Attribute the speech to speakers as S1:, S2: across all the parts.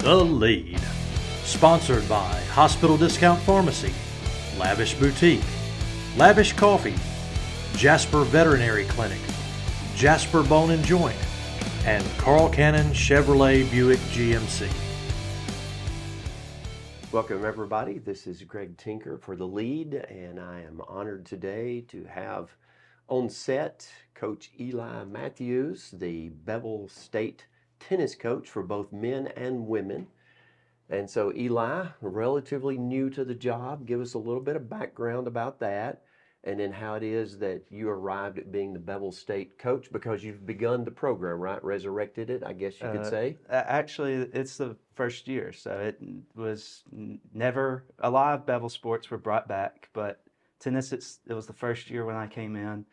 S1: The Lead. Sponsored by Hospital Discount Pharmacy, Lavish Boutique, Lavish Coffee, Jasper Veterinary Clinic, Jasper Bone and Joint, and Carl Cannon Chevrolet Buick GMC.
S2: Welcome everybody, this is Greg Tinker for The Lead, and I am honored today to have on set Coach Eli Matthews, the Bevill State tennis coach for both men and women. And so Eli, relatively new to the job, give us a little bit of background about that, and then how it is that you arrived at being the Bevill State coach, because you've begun the program, right? Resurrected it, I guess you could say.
S3: Actually, it's the first year, so it was never, a lot of Bevill sports were brought back, but tennis, it was the first year when I came in.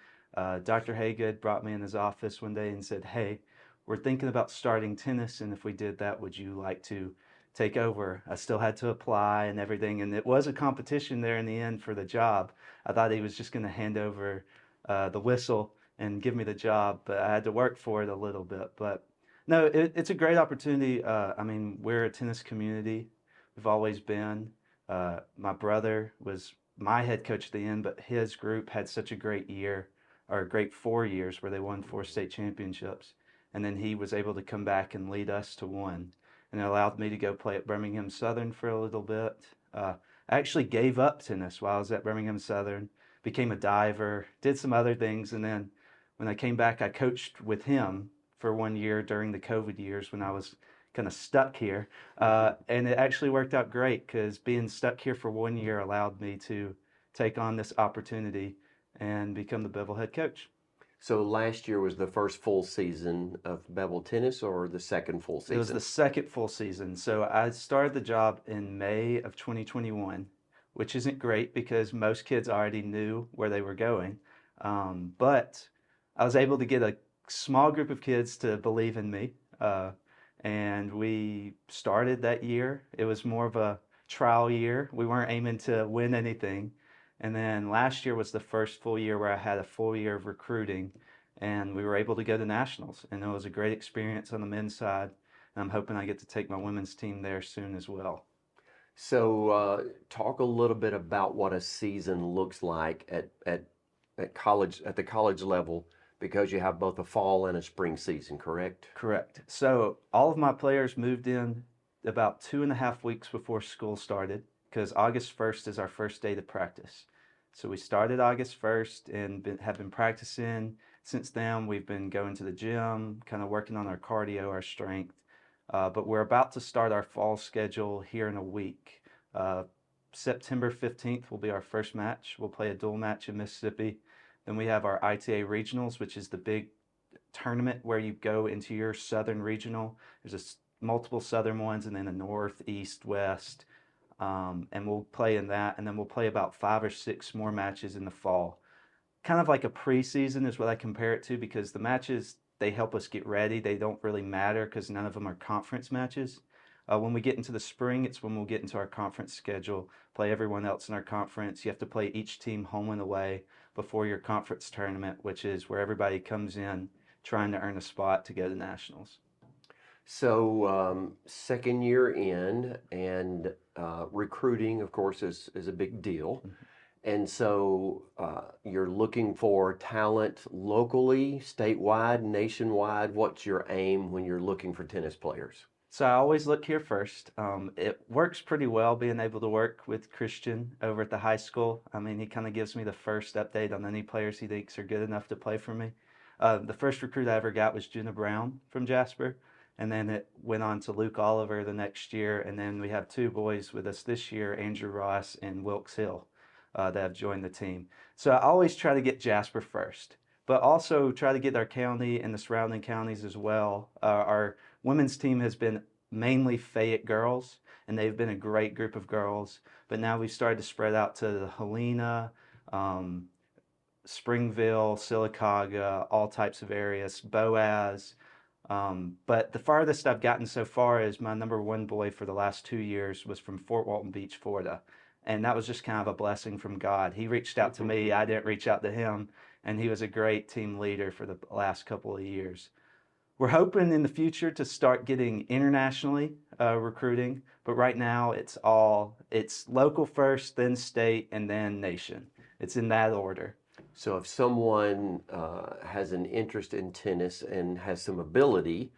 S3: Dr. Haygood brought me in his office one day and said, "Hey, we're thinking about starting tennis, and if we did that, would you like to take over?" I still had to apply and everything, and it was a competition there in the end for the job. I thought he was just going to hand over the whistle and give me the job, but I had to work for it a little bit. But no, it's a great opportunity. I mean, we're a tennis community. We've always been. My brother was my head coach at the end, but his group had such a great year, or a great 4 years, where they won 4 state championships. And then he was able to come back and lead us to one. And it allowed me to go play at Birmingham Southern for a little bit. I actually gave up tennis while I was at Birmingham Southern, became a diver, did some other things, and then when I came back, I coached with him for 1 year during the COVID years when I was kind of stuck here. And it actually worked out great, because being stuck here for 1 year allowed me to take on this opportunity and become the Bevill head coach.
S2: So last year was the first full season of Bevill tennis, or the second full season?
S3: It was the second full season. So I started the job in May of 2021, which isn't great because most kids already knew where they were going. But I was able to get a small group of kids to believe in me. And we started that year. It was more of a trial year. We weren't aiming to win anything. And then last year was the first full year where I had a full year of recruiting, and we were able to go to nationals. And it was a great experience on the men's side. And I'm hoping I get to take my women's team there soon as well.
S2: So talk a little bit about what a season looks like at college, at the college level, because you have both a fall and a spring season, correct?
S3: Correct. So all of my players moved in about 2.5 weeks before school started, because August 1st is our first day to practice. So we started August 1st and have been practicing. Since then, we've been going to the gym, kind of working on our cardio, our strength. But we're about to start our fall schedule here in a week. September 15th will be our first match. We'll play a dual match in Mississippi. Then we have our ITA Regionals, which is the big tournament where you go into your Southern Regional. There's multiple Southern ones, and then a North, East, West. And we'll play in that, and then we'll play about 5 or 6 more matches in the fall. Kind of like a preseason is what I compare it to, because the matches, they help us get ready. They don't really matter because none of them are conference matches. When we get into the spring, it's when we'll get into our conference schedule, play everyone else in our conference. You have to play each team home and away before your conference tournament, which is where everybody comes in trying to earn a spot to go to nationals.
S2: So second year in, and recruiting, of course, is a big deal. Mm-hmm. And so you're looking for talent locally, statewide, nationwide. What's your aim when you're looking for tennis players?
S3: So I always look here first. It works pretty well being able to work with Christian over at the high school. I mean, he kind of gives me the first update on any players he thinks are good enough to play for me. The first recruit I ever got was Jenna Brown from Jasper. And then it went on to Luke Oliver the next year. And then we have 2 boys with us this year, Andrew Ross and Wilkes Hill, that have joined the team. So I always try to get Jasper first, but also try to get our county and the surrounding counties as well. Our women's team has been mainly Fayette girls, and they've been a great group of girls. But now we've started to spread out to the Helena, Springville, Sylacauga, all types of areas, Boaz. But the farthest I've gotten so far is my number 1 boy for the last 2 years was from Fort Walton Beach, Florida. And that was just kind of a blessing from God. He reached out to me, I didn't reach out to him, and he was a great team leader for the last couple of years. We're hoping in the future to start getting internationally. recruiting, but right now it's local first, then state, and then nation. It's in that order.
S2: So if someone has an interest in tennis and has some ability,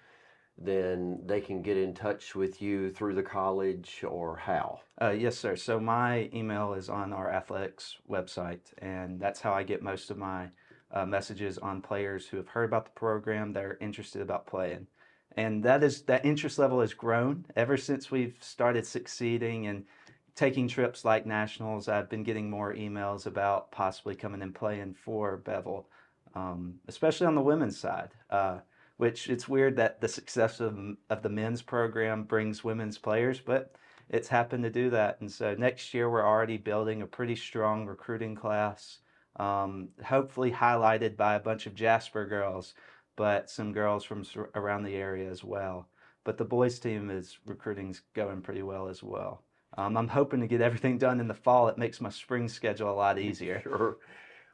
S2: then they can get in touch with you through the college, or how?
S3: Yes, sir. So my email is on our athletics website, and that's how I get most of my messages on players who have heard about the program that are interested about playing. And that interest level has grown ever since we've started succeeding and taking trips like nationals. I've been getting more emails about possibly coming and playing for Bevill, especially on the women's side. Which it's weird that the success of the men's program brings women's players, but it's happened to do that. And so next year we're already building a pretty strong recruiting class, hopefully highlighted by a bunch of Jasper girls, but some girls from around the area as well. But the boys team recruiting's going pretty well as well. I'm hoping to get everything done in the fall. It makes my spring schedule a lot easier.
S2: Sure.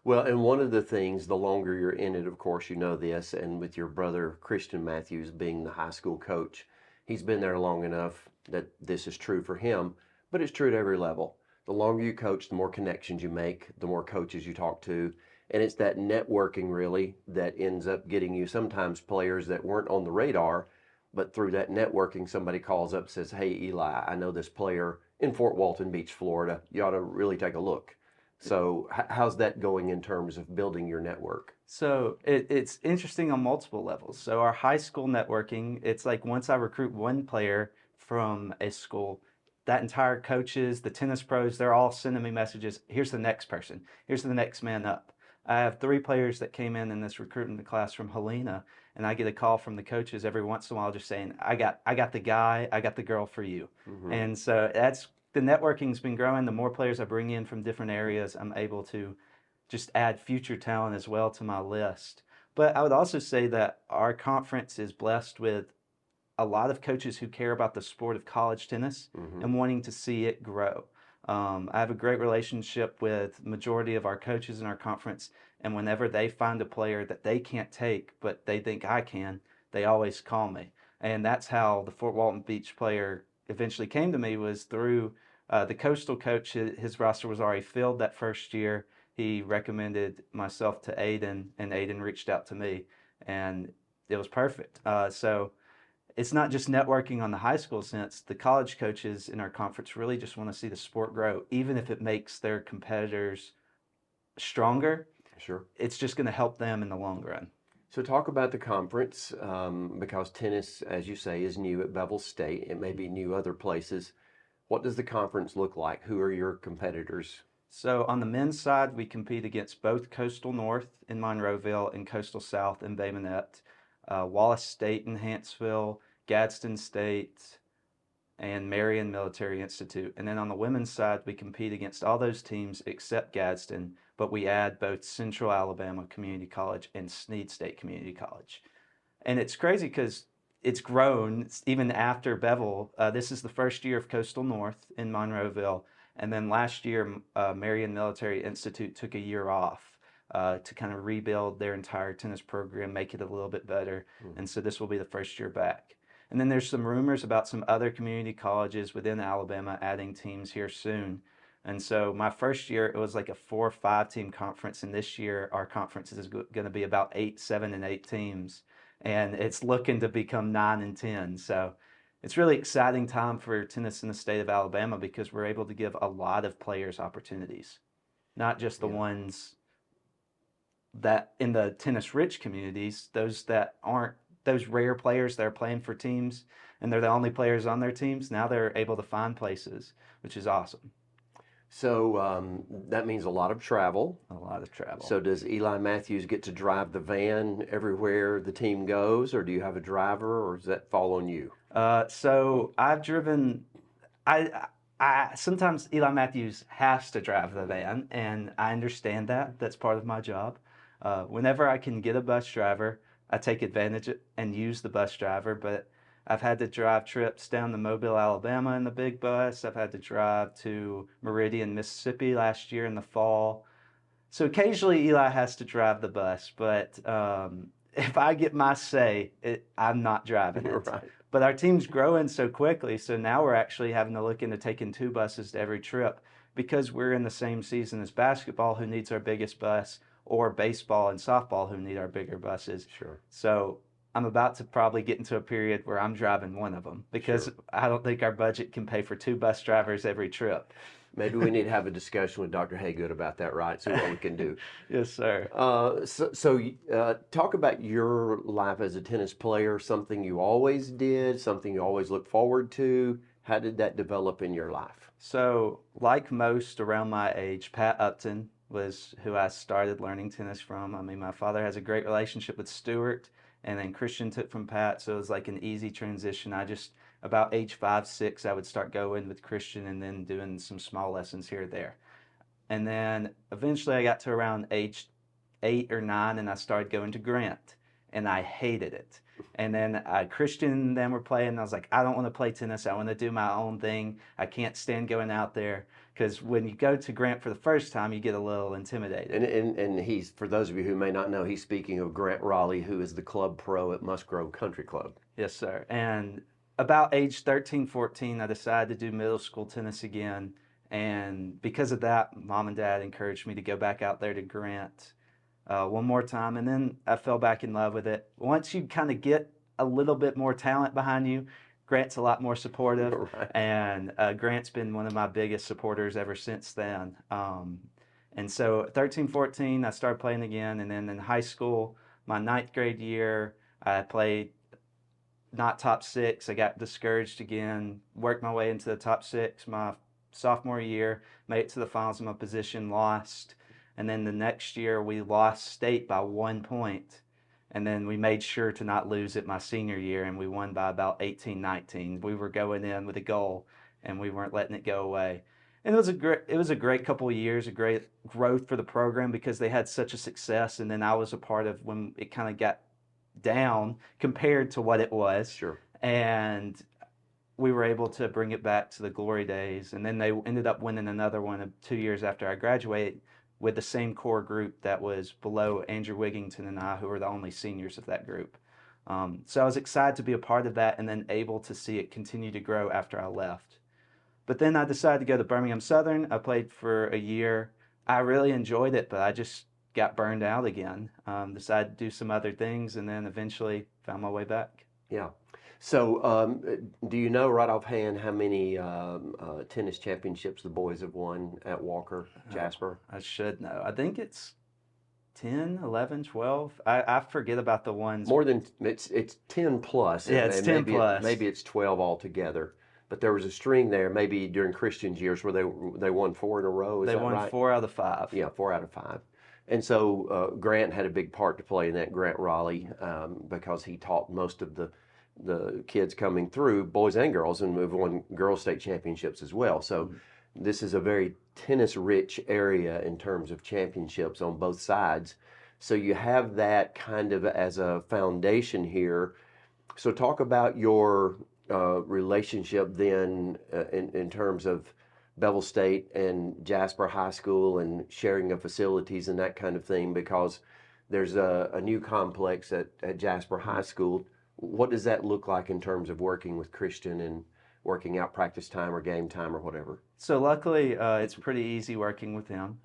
S2: Well, and one of the things, the longer you're in it, of course, you know this, and with your brother Christian Matthews being the high school coach, he's been there long enough that this is true for him, but it's true at every level. The longer you coach, the more connections you make, the more coaches you talk to, and it's that networking really that ends up getting you sometimes players that weren't on the radar, but through that networking, somebody calls up and says, "Hey, Eli, I know this player in Fort Walton Beach, Florida. You ought to really take a look." So how's that going in terms of building your network?
S3: So it's interesting on multiple levels. So our high school networking, it's like once I recruit one player from a school, that entire coaches, the tennis pros, they're all sending me messages. Here's the next person. Here's the next man up. I have 3 players that came in this recruiting class from Helena, and I get a call from the coaches every once in a while just saying, I got the guy, I got the girl for you. Mm-hmm. And so the networking's been growing. The more players I bring in from different areas, I'm able to just add future talent as well to my list. But I would also say that our conference is blessed with a lot of coaches who care about the sport of college tennis and wanting to see it grow. I have a great relationship with majority of our coaches in our conference, and whenever they find a player that they can't take but they think I can, they always call me. And that's how the Fort Walton Beach player eventually came to me, was through the coastal coach. His roster was already filled that first year. He recommended myself to Aiden, and Aiden reached out to me, and it was perfect. So it's not just networking on the high school sense. The college coaches in our conference really just want to see the sport grow, even if it makes their competitors stronger.
S2: Sure.
S3: It's just going to help them in the long run.
S2: So talk about the conference, because tennis, as you say, is new at Bevill State. It may be new other places. What does the conference look like? Who are your competitors?
S3: So on the men's side, we compete against both Coastal North in Monroeville and Coastal South in Bay Minette, Wallace State in Huntsville, Gadsden State, and Marion Military Institute. And then on the women's side, we compete against all those teams except Gadsden, but we add both Central Alabama Community College and Snead State Community College. And it's crazy because it's grown even after Bevill. This is the first year of Coastal North in Monroeville. And then last year, Marion Military Institute took a year off to kind of rebuild their entire tennis program, make it a little bit better. And so this will be the first year back. And then there's some rumors about some other community colleges within Alabama adding teams here soon. And so my first year, it was like a 4 or 5 team conference. And this year, our conference is going to be about 7 and 8 teams. And it's looking to become 9 and 10. So it's really exciting time for tennis in the state of Alabama, because we're able to give a lot of players opportunities, not just the ones that in the tennis rich communities, those that aren't those rare players that are playing for teams and they're the only players on their teams. Now they're able to find places, which is awesome.
S2: So that means a lot of travel.
S3: A lot of travel.
S2: So does Eli Matthews get to drive the van everywhere the team goes, or do you have a driver, or does that fall on you?
S3: So I've driven. I sometimes Eli Matthews has to drive the van, and I understand that. That's part of my job. Whenever I can get a bus driver, I take advantage and use the bus driver, but I've had to drive trips down to Mobile, Alabama in the big bus. I've had to drive to Meridian, Mississippi last year in the fall. So occasionally Eli has to drive the bus, but if I get my say, I'm not driving it.
S2: Right.
S3: But our team's growing so quickly, so now we're actually having to look into taking 2 buses to every trip because we're in the same season as basketball, who needs our biggest bus, or baseball and softball, who need our bigger buses.
S2: Sure.
S3: So I'm about to probably get into a period where I'm driving one of them because
S2: Sure.
S3: I don't think our budget can pay for 2 bus drivers every trip.
S2: Maybe we need to have a discussion with Dr. Haygood about that, right? See what we can do.
S3: Yes, sir.
S2: Talk about your life as a tennis player, something you always did, something you always look forward to. How did that develop in your life?
S3: So, like most around my age, Pat Upton was who I started learning tennis from. I mean, my father has a great relationship with Stuart, and then Christian took from Pat, so it was like an easy transition. About age 5, 6, I would start going with Christian and then doing some small lessons here or there. And then eventually I got to around age 8 or 9 and I started going to Grant, and I hated it. And then Christian and them were playing, and I was like, I don't want to play tennis. I want to do my own thing. I can't stand going out there, because when you go to Grant for the first time, you get a little intimidated.
S2: And he's, for those of you who may not know, he's speaking of Grant Raleigh, who is the club pro at Musgrove Country Club.
S3: Yes, sir. And about age 13, 14, I decided to do middle school tennis again. And because of that, Mom and Dad encouraged me to go back out there to Grant one more time. And then I fell back in love with it. Once you kind of get a little bit more talent behind you, Grant's a lot more supportive.
S2: Right.
S3: And Grant's been one of my biggest supporters ever since then. And so 13, 14, I started playing again. And then in high school, my 9th grade year, I played not top 6. I got discouraged again, worked my way into the top 6 my sophomore year, made it to the finals in my position, lost. And then the next year we lost state by 1 point. And then we made sure to not lose it my senior year, and we won by about 18, 19. We were going in with a goal, and we weren't letting it go away. And it was a great couple of years, a great growth for the program because they had such a success. And then I was a part of when it kind of got down compared to what it was.
S2: Sure.
S3: And we were able to bring it back to the glory days. And then they ended up winning another one 2 years after I graduated with the same core group that was below Andrew Wigington and I, who were the only seniors of that group. So I was excited to be a part of that and then able to see it continue to grow after I left. But then I decided to go to Birmingham Southern. I played for a year. I really enjoyed it, but I just got burned out again, decided to do some other things, and then eventually found my way back.
S2: Yeah. So do you know right offhand how many tennis championships the boys have won at Walker, Jasper?
S3: I should know. I think it's 10, 11, 12. I forget about the ones.
S2: More than, it's 10 plus.
S3: Yeah, it's 10 plus.
S2: Maybe it's 12 altogether. But there was a string there, maybe during Christian's years, where they won 4 in a row. Is
S3: they
S2: that
S3: won
S2: right?
S3: 4 out of 5.
S2: Yeah, 4 out of 5. And so Grant had a big part to play in that, Grant Raleigh, because he taught most of the kids coming through, boys and girls, and we've won girls state championships as well. So this is a very tennis-rich area in terms of championships on both sides. So you have that kind of as a foundation here. So talk about your relationship then in terms of Bevill State and Jasper High School and sharing of facilities and that kind of thing, because there's a new complex at Jasper High School. What does that look like in terms of working with Christian and working out practice time or game time or whatever?
S3: So luckily, it's pretty easy working with him.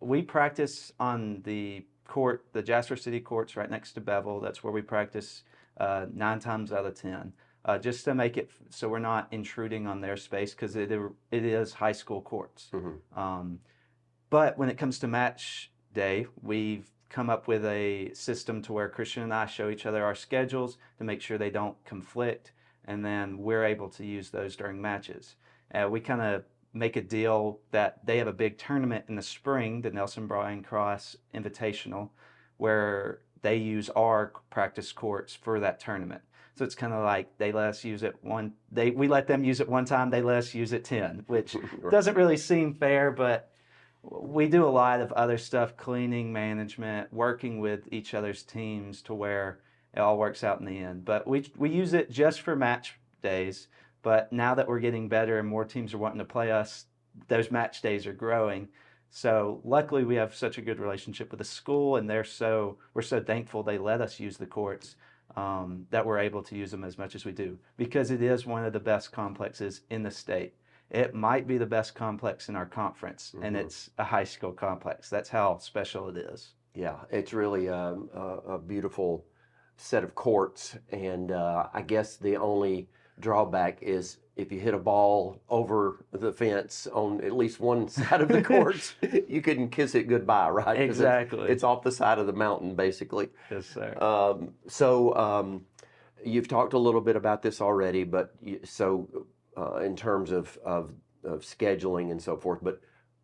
S3: We practice on the court, the Jasper City courts right next to Bevill. That's where we practice 9 times out of 10. Just to make it so we're not intruding on their space, because it is high school courts. Mm-hmm. But when it comes to match day, we've come up with a system to where Christian and I show each other our schedules to make sure they don't conflict, and then we're able to use those during matches. We kind of make a deal that they have a big tournament in the spring, the Nelson Bryan Cross Invitational, where they use our practice courts for that tournament. So it's kind of like they let us use it we let them use it 1 time, they let us use it 10, which doesn't really seem fair, but we do a lot of other stuff, cleaning, management, working with each other's teams to where it all works out in the end. But we use it just for match days. But now that we're getting better and more teams are wanting to play us, those match days are growing. So luckily we have such a good relationship with the school, and we're so thankful they let us use the courts, that we're able to use them as much as we do, because it is one of the best complexes in the state. It might be the best complex in our conference, and it's a high school complex. That's how special it is.
S2: Yeah, it's really a beautiful set of courts, and I guess the only drawback is if you hit a ball over the fence on at least one side of the courts, you couldn't kiss it goodbye, right? 'Cause
S3: Exactly.
S2: It's off the side of the mountain, basically.
S3: Yes, sir.
S2: You've talked a little bit about this already, but in terms of scheduling and so forth, but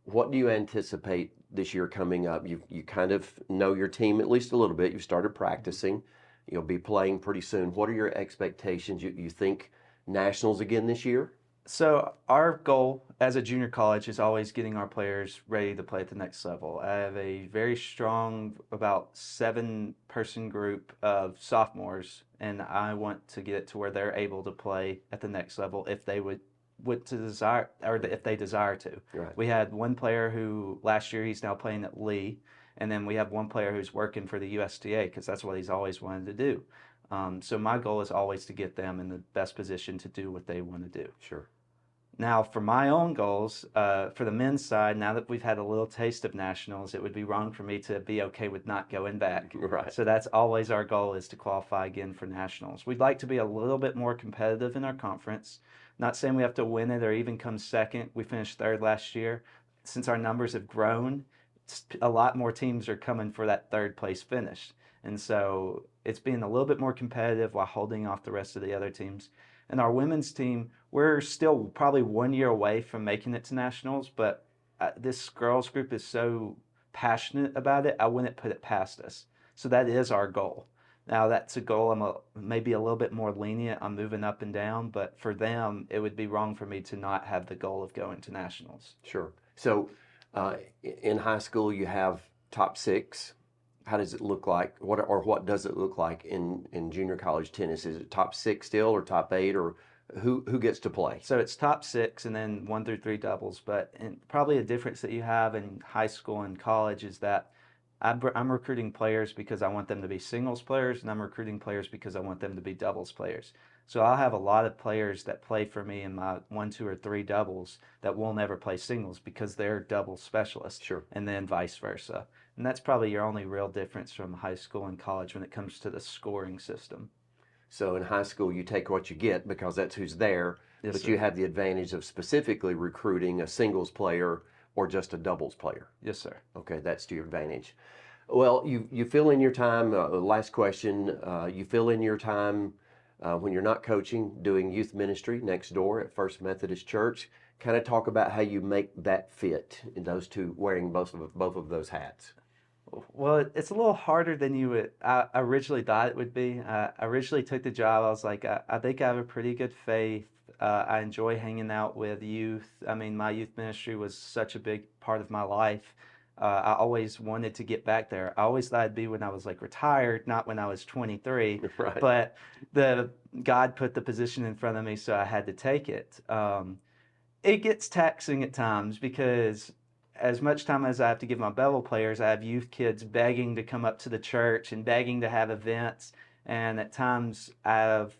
S2: what do you anticipate this year coming up? You kind of know your team at least a little bit. You've started practicing. You'll be playing pretty soon. What are your expectations? You think nationals again this year?
S3: So our goal as a junior college is always getting our players ready to play at the next level. I have a very strong, about 7-person group of sophomores, and I want to get it to where they're able to play at the next level if they would to desire, or if they desire to.
S2: Right.
S3: We had one player who last year, he's now playing at Lee, and then we have one player who's working for the USTA because that's what he's always wanted to do. So my goal is always to get them in the best position to do what they want to do.
S2: Sure.
S3: Now, for my own goals, for the men's side, now that we've had a little taste of nationals, it would be wrong for me to be okay with not going back.
S2: Right.
S3: So that's always our goal, is to qualify again for nationals. We'd like to be a little bit more competitive in our conference. Not saying we have to win it or even come second. We finished third last year. Since our numbers have grown, a lot more teams are coming for that third place finish. And so it's being a little bit more competitive while holding off the rest of the other teams. And our women's team, we're still probably 1 year away from making it to nationals, but this girls group is so passionate about it, I wouldn't put it past us. So that is our goal. Now, that's a goal I'm maybe a little bit more lenient on moving up and down, but for them, it would be wrong for me to not have the goal of going to nationals.
S2: Sure. So in high school, you have top 6. How does it look like? What does it look like in junior college tennis? Is it top 6 still, or top 8, or who gets to play?
S3: So it's top 6 and then 1 through 3 doubles. But probably a difference that you have in high school and college is that I'm recruiting players because I want them to be singles players, and I'm recruiting players because I want them to be doubles players. So I'll have a lot of players that play for me in my 1, 2, or 3 doubles that will never play singles because they're double specialists.
S2: Sure.
S3: And then vice versa. And that's probably your only real difference from high school and college when it comes to the scoring system.
S2: So in high school, you take what you get because that's who's there,
S3: Yes,
S2: but
S3: sir.
S2: you have the advantage of specifically recruiting a singles player or just a doubles player.
S3: Yes, sir.
S2: Okay, that's to your advantage. Well, you fill in your time, last question, you fill in your time when you're not coaching, doing youth ministry next door at First Methodist Church. Kind of talk about how you make that fit in those two, wearing both of those hats.
S3: Well, it's a little harder than I originally thought it would be. I originally took the job. I was like, I think I have a pretty good faith. I enjoy hanging out with youth. I mean, my youth ministry was such a big part of my life. I always wanted to get back there. I always thought it'd be when I was like retired, not when I was 23.
S2: Right.
S3: But God put the position in front of me, so I had to take it. It gets taxing at times because as much time as I have to give my Bevill players, I have youth kids begging to come up to the church and begging to have events. And at times I have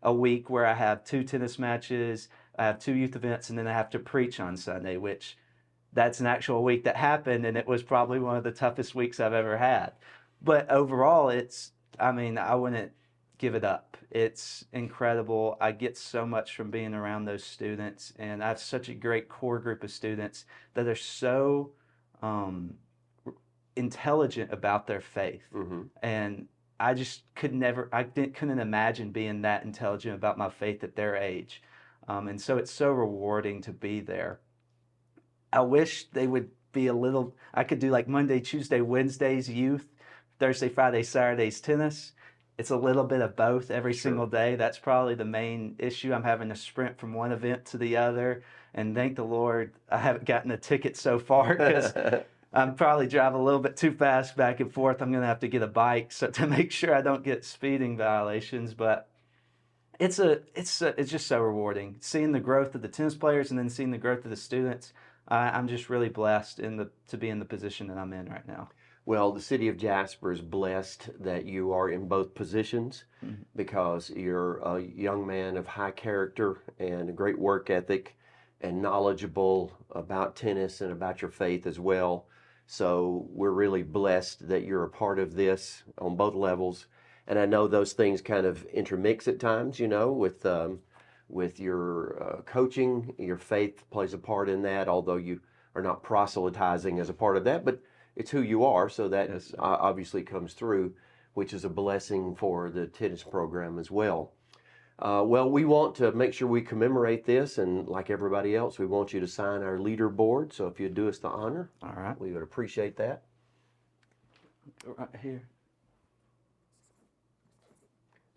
S3: a week where I have 2 tennis matches, I have 2 youth events, and then I have to preach on Sunday, which that's an actual week that happened, and it was probably one of the toughest weeks I've ever had. But overall, I wouldn't give it up. It's incredible. I get so much from being around those students, and I have such a great core group of students that are so intelligent about their faith.
S2: Mm-hmm.
S3: And I just couldn't imagine being that intelligent about my faith at their age. And so it's so rewarding to be there. I wish they would be I could do like Monday, Tuesday, Wednesdays youth, Thursday, Friday, Saturdays tennis. It's a little bit of both every single day. That's probably the main issue. I'm having to sprint from one event to the other. And thank the Lord I haven't gotten a ticket so far, because I'm probably driving a little bit too fast back and forth. I'm going to have to get a bike to make sure I don't get speeding violations. But it's just so rewarding seeing the growth of the tennis players and then seeing the growth of the students. I'm just really blessed to be in the position that I'm in right now.
S2: Well, the city of Jasper is blessed that you are in both positions because you're a young man of high character and a great work ethic and knowledgeable about tennis and about your faith as well. So we're really blessed that you're a part of this on both levels. And I know those things kind of intermix at times, with your coaching. Your faith plays a part in that, although you are not proselytizing as a part of that, but it's who you are, so that obviously comes through, which is a blessing for the tennis program as well. Well, we want to make sure we commemorate this, and like everybody else, we want you to sign our leaderboard. So if you'd do us the honor,
S3: All right.
S2: we would appreciate that.
S3: Right here.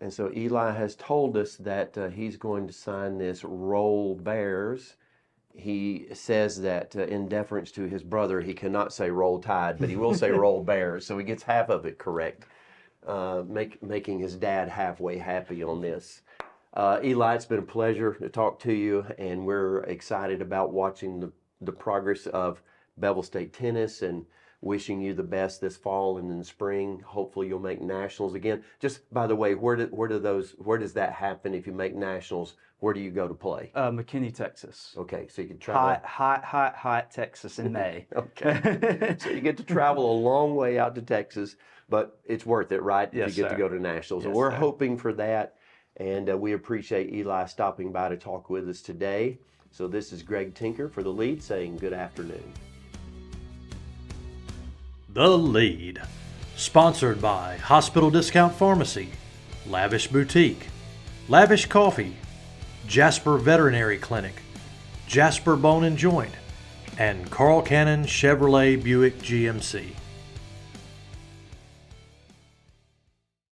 S2: And so Eli has told us that he's going to sign this Roll Bears. He says that in deference to his brother, he cannot say Roll Tide, but he will say Roll Bears, so he gets half of it correct, making his dad halfway happy on this. Eli, it's been a pleasure to talk to you, and we're excited about watching the progress of Bevill State tennis and wishing you the best this fall and in the spring. Hopefully you'll make nationals again. Just by the way, where does that happen if you make nationals? Where do you go to play?
S3: McKinney, Texas.
S2: Okay, so you can travel.
S3: Hot Texas in May.
S2: Okay, so you get to travel a long way out to Texas, but it's worth it, right?
S3: Yes,
S2: if you get
S3: sir.
S2: to go to nationals.
S3: Yes,
S2: And we're
S3: sir.
S2: hoping for that, and we appreciate Eli stopping by to talk with us today. So this is Greg Tinker for The Lead saying good afternoon.
S1: The Lead, sponsored by Hospital Discount Pharmacy, Lavish Boutique, Lavish Coffee, Jasper Veterinary Clinic, Jasper Bone and Joint, and Carl Cannon Chevrolet Buick GMC.